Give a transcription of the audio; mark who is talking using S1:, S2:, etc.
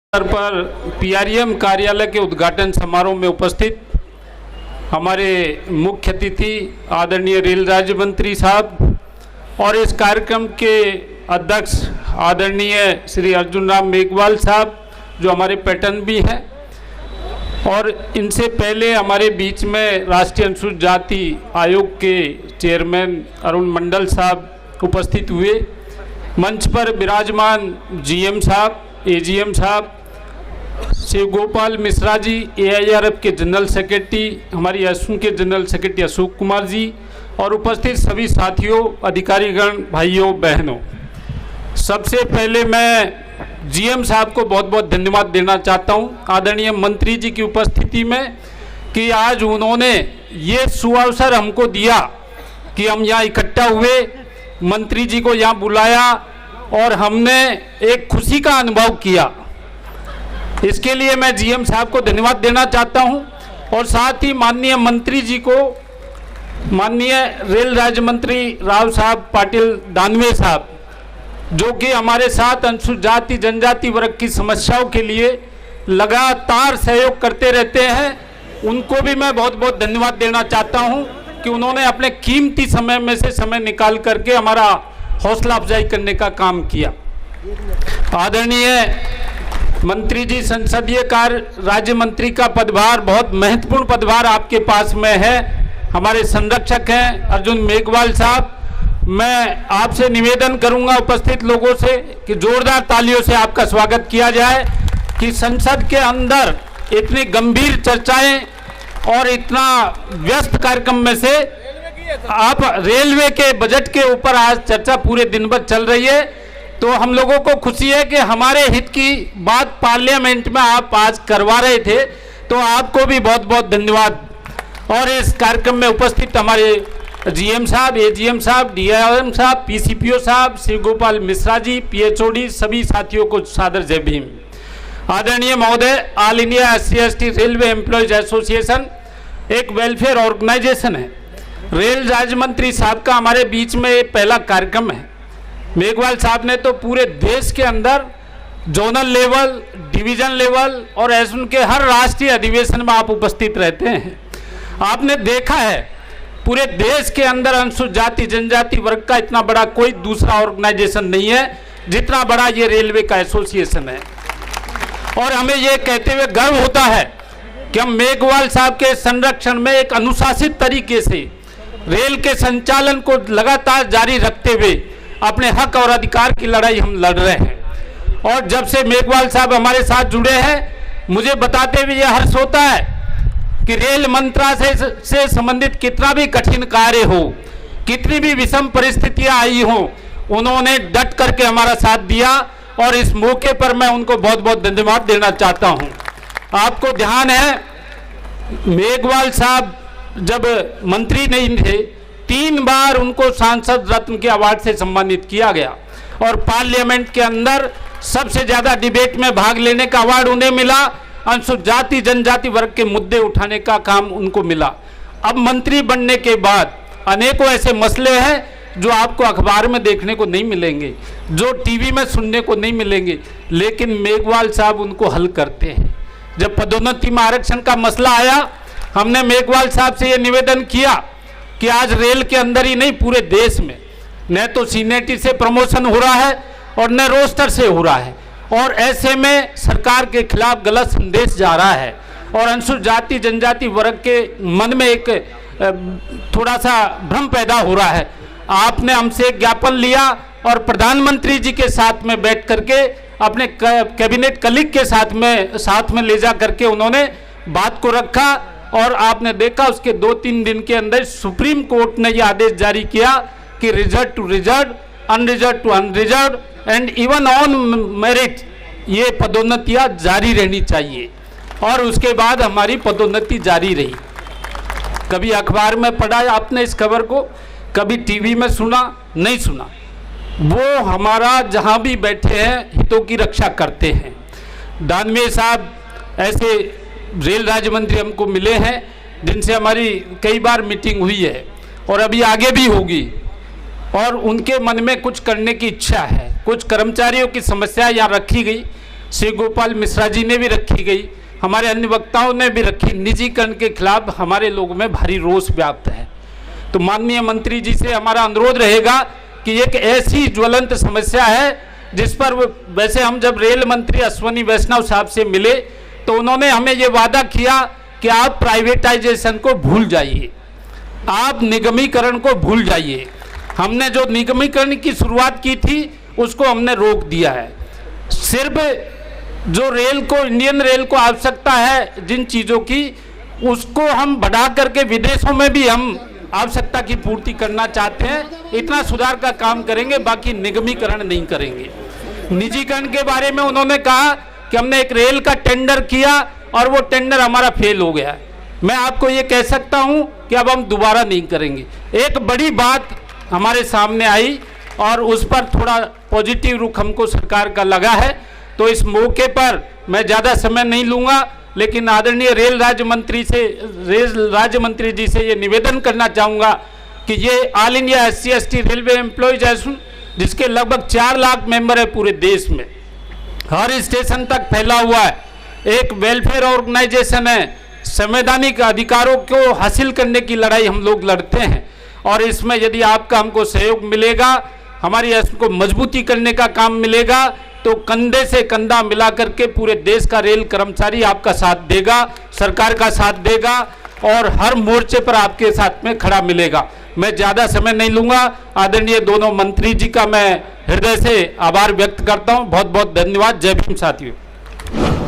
S1: स्तर पर पीआरएम कार्यालय के उद्घाटन समारोह में उपस्थित हमारे मुख्य अतिथि आदरणीय रेल राज्य मंत्री साहब और इस कार्यक्रम के अध्यक्ष आदरणीय श्री अर्जुन राम मेघवाल साहब जो हमारे पैटर्न भी हैं, और इनसे पहले हमारे बीच में राष्ट्रीय अनुसूचित जाति आयोग के चेयरमैन अरुण मंडल साहब उपस्थित हुए। मंच पर विराजमान जीएम साहब, एजीएम साहब, शिव गोपाल मिश्रा जी, एआईआरएफ के जनरल सेक्रेटरी, हमारी एसएन के जनरल सेक्रेटरी अशोक कुमार जी और उपस्थित सभी साथियों, अधिकारीगण, भाइयों बहनों, सबसे पहले मैं जीएम साहब को बहुत बहुत धन्यवाद देना चाहता हूं आदरणीय मंत्री जी की उपस्थिति में कि आज उन्होंने ये सुअवसर हमको दिया कि हम यहाँ इकट्ठा हुए, मंत्री जी को यहाँ बुलाया और हमने एक खुशी का अनुभव किया। इसके लिए मैं जीएम साहब को धन्यवाद देना चाहता हूं और साथ ही माननीय मंत्री जी को, माननीय रेल राज्य मंत्री राव साहब पाटिल दानवे साहब, जो कि हमारे साथ अनुसूचित जाति जनजाति वर्ग की समस्याओं के लिए लगातार सहयोग करते रहते हैं, उनको भी मैं बहुत बहुत धन्यवाद देना चाहता हूं कि उन्होंने अपने कीमती समय में से समय निकाल करके हमारा हौसला अफजाई करने का काम किया। आदरणीय मंत्री जी, संसदीय कार्य राज्य मंत्री का पदभार बहुत महत्वपूर्ण पदभार आपके पास में है। हमारे संरक्षक हैं अर्जुन मेघवाल साहब। मैं आपसे निवेदन करूंगा उपस्थित लोगों से कि जोरदार तालियों से आपका स्वागत किया जाए कि संसद के अंदर इतनी गंभीर चर्चाएं और इतना व्यस्त कार्यक्रम में से आप रेलवे के बजट के ऊपर आज चर्चा पूरे दिन भर चल रही है, तो हम लोगों को खुशी है कि हमारे हित की बात पार्लियामेंट में आप आज करवा रहे थे, तो आपको भी बहुत बहुत धन्यवाद। और इस कार्यक्रम में उपस्थित हमारे जीएम साहब, एजीएम साहब, डीआरएम साहब, पीसीपीओ साहब, शिव गोपाल मिश्रा जी, पीएचओडी, सभी साथियों को सादर जय भीम। आदरणीय महोदय, all India SC/ST railway employees association एक वेलफेयर ऑर्गेनाइजेशन है। रेल राज्य मंत्री साहब का हमारे बीच में ये पहला कार्यक्रम है। मेघवाल साहब ने तो पूरे देश के अंदर जोनल लेवल, डिवीजन लेवल और एसएन के हर राष्ट्रीय अधिवेशन में आप उपस्थित रहते हैं। आपने देखा है पूरे देश के अंदर अनुसूचित जाति जनजाति वर्ग का इतना बड़ा कोई दूसरा ऑर्गेनाइजेशन नहीं है जितना बड़ा ये रेलवे का एसोसिएशन है। और हमें ये कहते हुए गर्व होता है कि हम मेघवाल साहब के संरक्षण में एक अनुशासित तरीके से रेल के संचालन को लगातार जारी रखते हुए अपने हक और अधिकार की लड़ाई हम लड़ रहे हैं। और जब से मेघवाल साहब हमारे साथ जुड़े हैं, मुझे बताते हुए यह हर्ष होता है कि रेल मंत्रालय से संबंधित कितना भी कठिन कार्य हो, कितनी भी विषम परिस्थितियां आई हो, उन्होंने डट करके हमारा साथ दिया और इस मौके पर मैं उनको बहुत बहुत धन्यवाद देना चाहता हूं। आपको ध्यान है मेघवाल साहब जब मंत्री नहीं थे, 3 बार उनको सांसद रत्न के अवार्ड से सम्मानित किया गया और पार्लियामेंट के अंदर सबसे ज्यादा डिबेट में भाग लेने का अवार्ड उन्हें मिला। अनुसूचित जाति जनजाति वर्ग के मुद्दे उठाने का काम उनको मिला। अब मंत्री बनने के बाद अनेकों ऐसे मसले हैं जो आपको अखबार में देखने को नहीं मिलेंगे, जो टीवी में सुनने को नहीं मिलेंगे, लेकिन मेघवाल साहब उनको हल करते हैं। जब पदोन्नति में आरक्षण का मसला आया, हमने मेघवाल साहब से ये निवेदन किया कि आज रेल के अंदर ही नहीं पूरे देश में न तो सीनियरिटी से प्रमोशन हो रहा है और न रोस्टर से हो रहा है, और ऐसे में सरकार के खिलाफ गलत संदेश जा रहा है और अनुसूचित जाति जनजाति वर्ग के मन में एक थोड़ा सा भ्रम पैदा हो रहा है। आपने हमसे एक ज्ञापन लिया और प्रधानमंत्री जी के साथ में बैठ करके अपने कैबिनेट कलीग के साथ में ले जा करके उन्होंने बात को रखा और आपने देखा उसके 2-3 दिन के अंदर सुप्रीम कोर्ट ने यह आदेश जारी किया कि reserve to reserve, unreserve to unreserve and even on merit ये पदोन्नतियां जारी रहनी चाहिए। और उसके बाद हमारी पदोन्नति जारी रही। कभी अखबार में पढ़ा आपने इस खबर को, कभी टीवी में सुना, नहीं सुना। वो हमारा जहां भी बैठे हैं हितों की रक्षा करते हैं। दानवे साहब ऐसे रेल राज्य मंत्री हमको मिले हैं जिनसे हमारी कई बार मीटिंग हुई है और अभी आगे भी होगी, और उनके मन में कुछ करने की इच्छा है। कुछ कर्मचारियों की समस्या यहाँ रखी गई, श्री गोपाल मिश्रा जी ने भी रखी गई, हमारे अन्य वक्ताओं ने भी रखी। निजीकरण के खिलाफ हमारे लोगों में भारी रोष व्याप्त है। तो माननीय मंत्री जी से हमारा अनुरोध रहेगा कि एक ऐसी ज्वलंत समस्या है जिस पर वैसे हम जब रेल मंत्री अश्विनी वैष्णव साहब से मिले तो उन्होंने हमें ये वादा किया कि आप प्राइवेटाइजेशन को भूल जाइए, आप निगमीकरण को भूल जाइए। हमने जो निगमीकरण की शुरुआत की थी उसको हमने रोक दिया है। सिर्फ जो रेल को, इंडियन रेल को आवश्यकता है जिन चीज़ों की, उसको हम बढ़ा करके विदेशों में भी हम आवश्यकता की पूर्ति करना चाहते हैं। इतना सुधार का काम करेंगे, बाकी निगमीकरण नहीं करेंगे। निजीकरण के बारे में उन्होंने कहा कि हमने एक रेल का टेंडर किया और वो टेंडर हमारा फेल हो गया। मैं आपको ये कह सकता हूँ कि अब हम दोबारा नहीं करेंगे। एक बड़ी बात हमारे सामने आई और उस पर थोड़ा पॉजिटिव रुख हमको सरकार का लगा है, तो इस मौके पर मैं ज़्यादा समय नहीं लूँगा, लेकिन आदरणीय रेल राज्य मंत्री जी से ये निवेदन करना चाहूँगा कि ये all India SC/ST railway employees association, जिसके लगभग 4 लाख मेंबर है पूरे देश में, हर स्टेशन तक फैला हुआ है, एक वेलफेयर ऑर्गेनाइजेशन है। संवैधानिक अधिकारों को हासिल करने की लड़ाई हम लोग लड़ते हैं और इसमें यदि आपका हमको सहयोग मिलेगा, हमारी को मजबूती करने का काम मिलेगा, तो कंधे से कंधा मिला करके पूरे देश का रेल कर्मचारी आपका साथ देगा, सरकार का साथ देगा और हर मोर्चे पर आपके साथ में खड़ा मिलेगा। मैं ज़्यादा समय नहीं लूँगा। आदरणीय दोनों मंत्री जी का मैं हृदय से आभार व्यक्त करता हूँ। बहुत बहुत धन्यवाद। जय भीम साथियों।